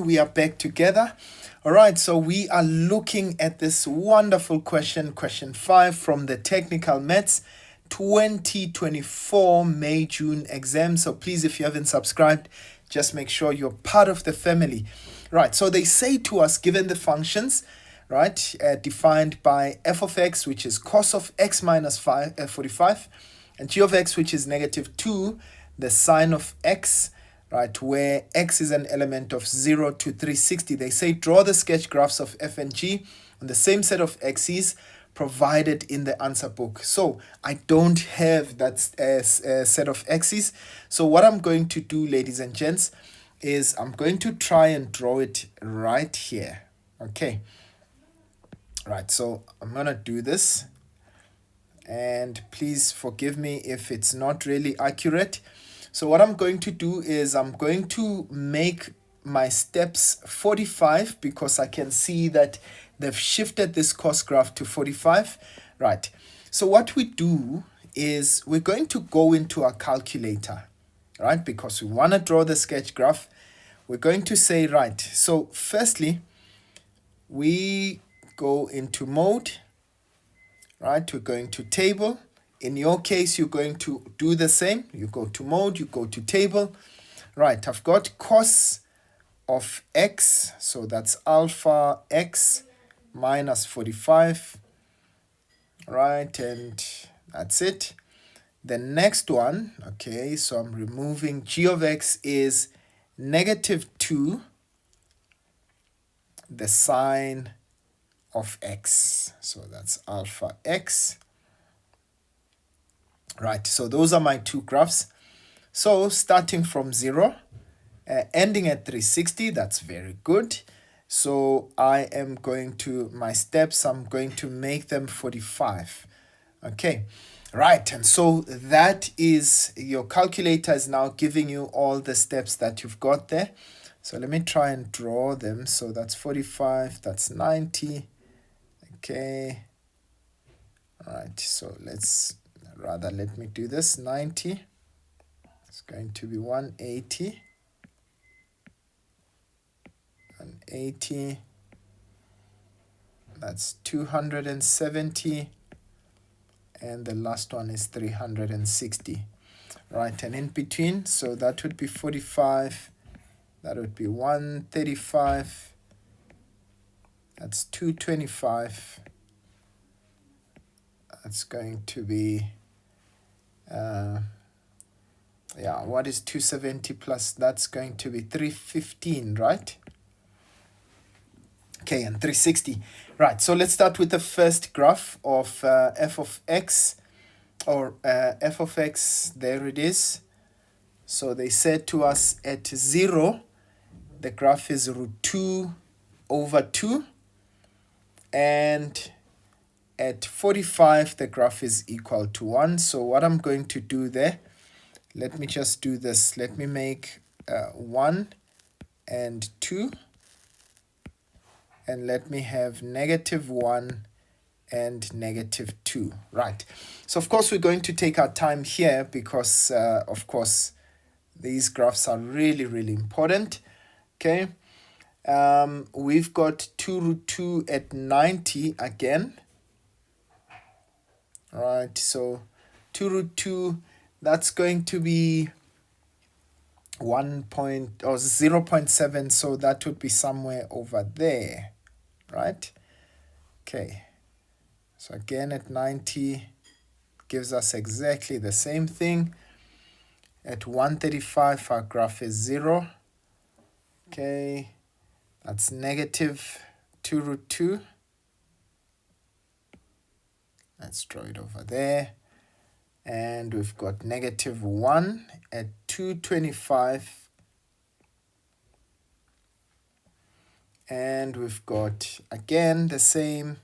We are back together. All right, so we are looking at this wonderful question 5 from the Technical Maths 2024 May-June exam. So please, if you haven't subscribed, just make sure you're part of the family. Right, so they say to us, given the functions, right, defined by f of x, which is cos of x minus 45, and g of x, which is negative 2, the sine of x, right, where x is an element of 0 to 360. They say draw the sketch graphs of f and g on the same set of axes provided in the answer book. So I don't have that set of axes. So what I'm going to do, ladies and gents, is I'm going to try and draw it right here. Okay. Right, so I'm going to do this. And please forgive me if it's not really accurate. So what I'm going to do is I'm going to make my steps 45 because I can see that they've shifted this cos graph to 45. Right. So what we do is we're going to go into our calculator, right? Because we want to draw the sketch graph. We're going to say, right, so firstly, we go into mode, right? We're going to table. In your case, you're going to do the same. You go to mode, you go to table. Right, I've got cos of x, so that's alpha x minus 45. Right, and that's it. The next one, okay, so I'm removing g of x is negative 2, the sine of x. So that's alpha x. Right, so those are my two graphs. So starting from 0, ending at 360, that's very good. So I am going to, my steps, I'm going to make them 45. Okay, right, and so that is, your calculator is now giving you all the steps that you've got there. So let me try and draw them. So that's 45, that's 90. Okay, all right, so let me do this. 90, it's going to be 180, 180, that's 270, and the last one is 360. Right, and in between, so that would be 45, that would be 135, that's 225, that's going to be what is 270 plus? That's going to be 315, right? Okay, and 360. Right, so let's start with the first graph of f of x, or f of x, there it is. So they said to us at 0, the graph is root 2 over 2, and at 45, the graph is equal to 1. So what I'm going to do there, let me just do this. Let me make 1 and 2. And let me have negative 1 and negative 2. Right. So, of course, we're going to take our time here because, of course, these graphs are really, really important. Okay. We've got 2 root 2 at 90 again. Right, so 2 root 2, that's going to be 0.7, so that would be somewhere over there, right? Okay, so again at 90 gives us exactly the same thing. At 135, our graph is 0. Okay, that's negative 2 root 2. Let's draw it over there. And we've got negative 1 at 225. And we've got, again, the same.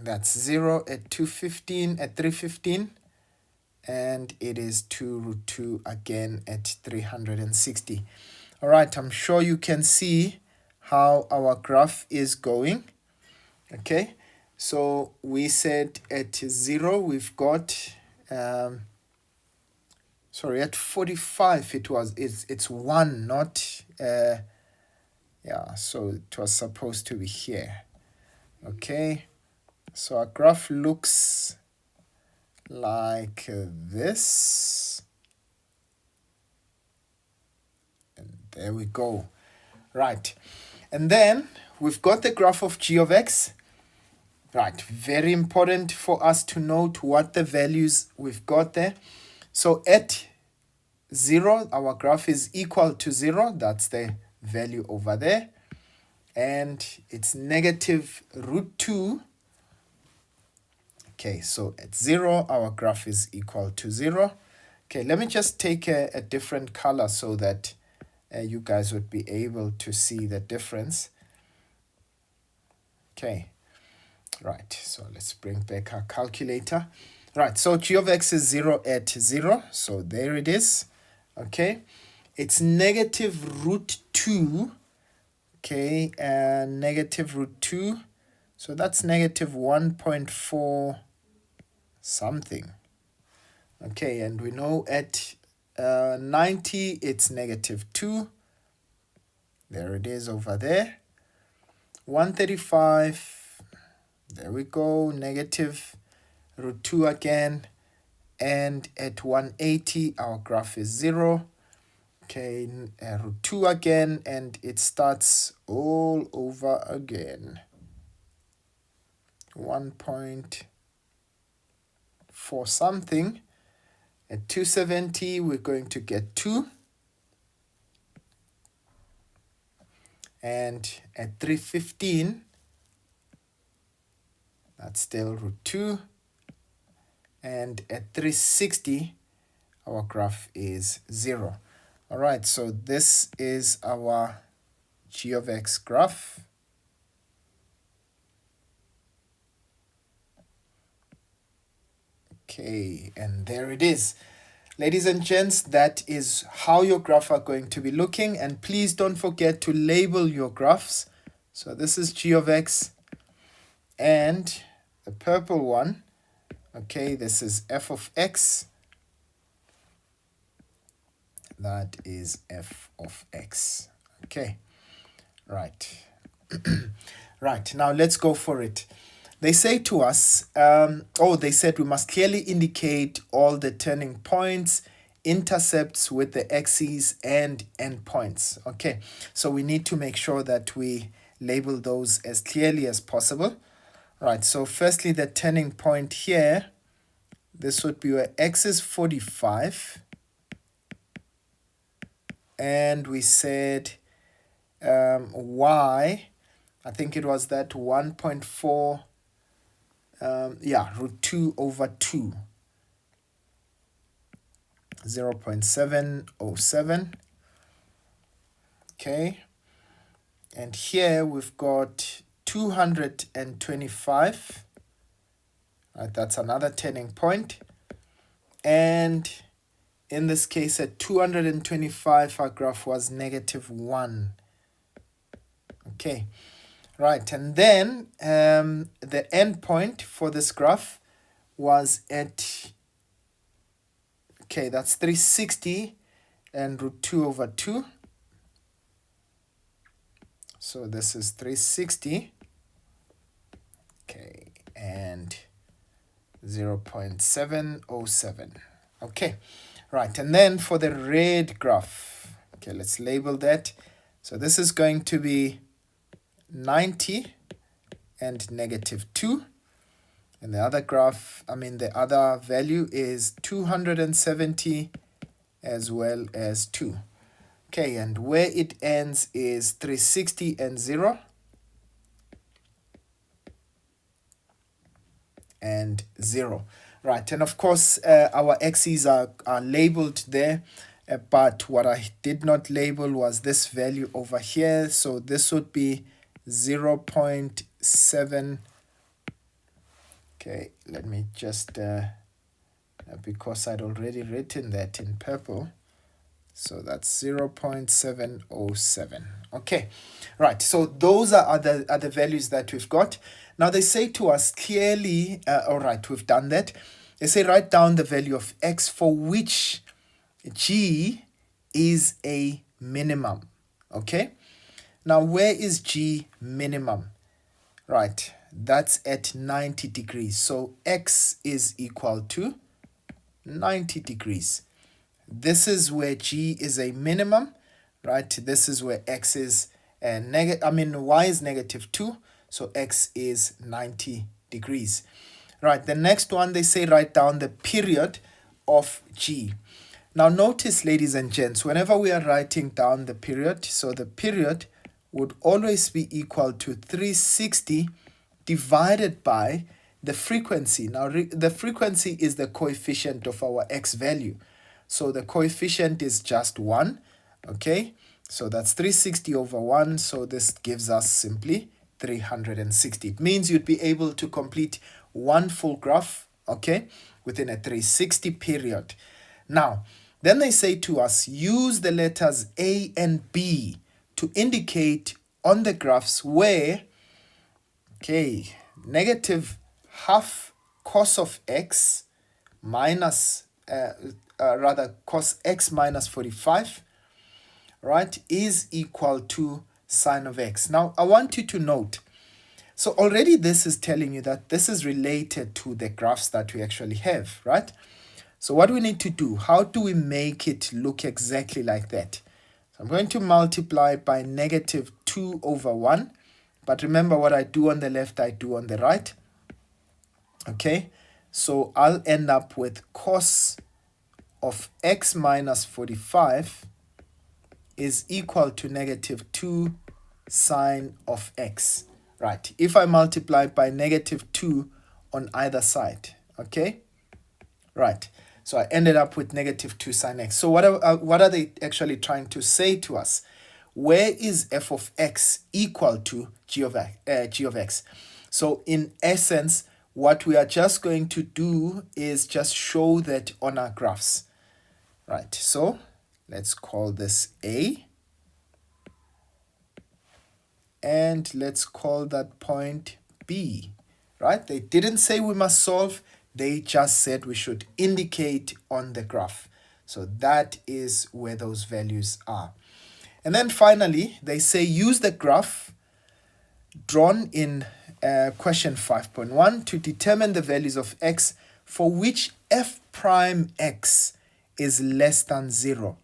That's 0 at 215, at 315. And it is 2 root 2 again at 360. All right, I'm sure you can see how our graph is going. Okay, so we said at 0 we've got sorry, at 45 it's 1, not yeah, so it was supposed to be here. Okay, so our graph looks like this, and there we go. Right, and then we've got the graph of g of x. Right, very important for us to note what the values we've got there. So at 0, our graph is equal to 0. That's the value over there. And it's negative root 2. Okay, so at 0, our graph is equal to 0. Okay, let me just take a different color so that you guys would be able to see the difference. Okay. Right, so let's bring back our calculator. Right, so g of x is 0 at 0. So there it is. Okay, it's negative root 2. Okay, and negative root 2. So that's negative 1.4 something. Okay, and we know at 90 it's negative 2. There it is over there. 135. There we go, negative root 2 again. And at 180, our graph is 0. Okay, root 2 again, and it starts all over again. 1.4 something. At 270, we're going to get 2. And at 315, that's still root 2. And at 360, our graph is 0. All right, so this is our g of x graph. Okay, and there it is. Ladies and gents, that is how your graph are going to be looking. And please don't forget to label your graphs. So this is g of x. And the purple one, okay, this is f of x. That is f of x. Okay, right. Right, now let's go for it. They say to us, they said we must clearly indicate all the turning points, intercepts with the axes and endpoints. Okay, so we need to make sure that we label those as clearly as possible. Right, so firstly, the turning point here, this would be where x is 45. And we said y, I think it was that 1.4, root 2 over 2. 0.707. Okay. And here we've got 225. Right, that's another turning point. And in this case, at 225, our graph was negative 1. Okay, right, and then the endpoint for this graph was at, okay, that's 360 and root 2 over 2. So this is 360. Okay, and 0.707. Okay. Right, and then for the red graph, okay, let's label that. So this is going to be 90 and negative 2. And the other graph, the other value is 270 as well as 2. Okay, and where it ends is 360 and 0. And 0. Right, and of course, our axes are labeled there, but what I did not label was this value over here. So this would be 0.7. Okay, let me just, because I'd already written that in purple. So that's 0.707. Okay, right, so those are the values that we've got. Now they say to us clearly, all right, we've done that. They say write down the value of x for which G is a minimum. Okay, now where is G minimum? Right, that's at 90 degrees. So X is equal to 90 degrees. This is where G is a minimum, right? This is where X is Y is -2, so X is 90 degrees. Right, the next one, they say write down the period of G. Now notice, ladies and gents, whenever we are writing down the period, so the period would always be equal to 360 divided by the frequency. Now the frequency is the coefficient of our X value. So the coefficient is just 1. Okay, so that's 360 over 1. So this gives us simply 360. It means you'd be able to complete one full graph, okay, within a 360 period. Now, then they say to us, use the letters A and B to indicate on the graphs where, okay, negative half cos of X minus, cos X minus 45, right, is equal to sine of X. Now, I want you to note, so already this is telling you that this is related to the graphs that we actually have, right? So what we need to do, how do we make it look exactly like that? So I'm going to multiply by -2 over 1. But remember, what I do on the left, I do on the right. Okay, so I'll end up with cos of X minus 45 is equal to -2 sine of X. Right, if I multiply by -2 on either side, okay? Right, so I ended up with -2 sine X. So what are they actually trying to say to us? Where is f of X equal to g of X? So in essence, what we are just going to do is just show that on our graphs. Right, so let's call this A. And let's call that point B, right? They didn't say we must solve. They just said we should indicate on the graph. So that is where those values are. And then finally, they say use the graph drawn in question 5.1 to determine the values of X for which f prime X is less than 0.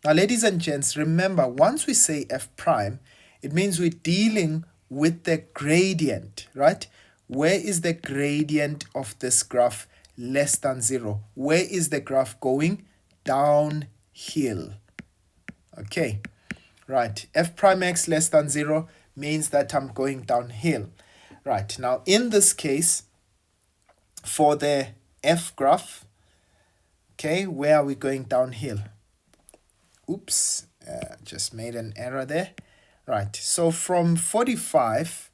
Now, ladies and gents, remember, once we say f prime, it means we're dealing with the gradient, right? Where is the gradient of this graph less than 0? Where is the graph going? Downhill. Okay, right. F prime X less than 0 means that I'm going downhill. Right, now in this case, for the F graph, okay, where are we going downhill? Oops, just made an error there. Right, so from 45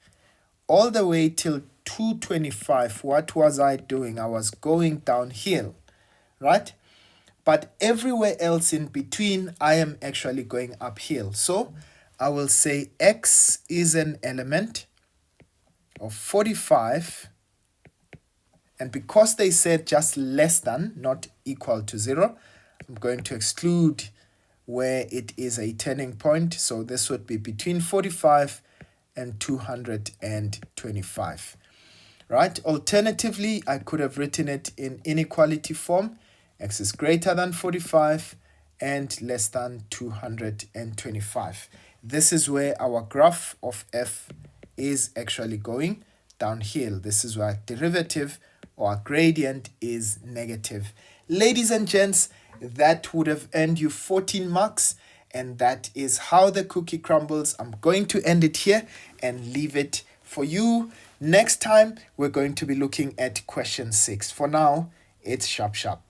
all the way till 225, what was I doing? I was going downhill, right? But everywhere else in between, I am actually going uphill. So I will say X is an element of 45. And because they said just less than, not equal to 0, I'm going to exclude where it is a turning point. So this would be between 45 and 225. Right? Alternatively, I could have written it in inequality form. X is greater than 45 and less than 225. This is where our graph of f is actually going downhill. This is where our derivative or our gradient is negative. Ladies and gents, that would have earned you 14 marks. And that is how the cookie crumbles. I'm going to end it here and leave it for you. Next time, we're going to be looking at question 6. For now, it's sharp, sharp.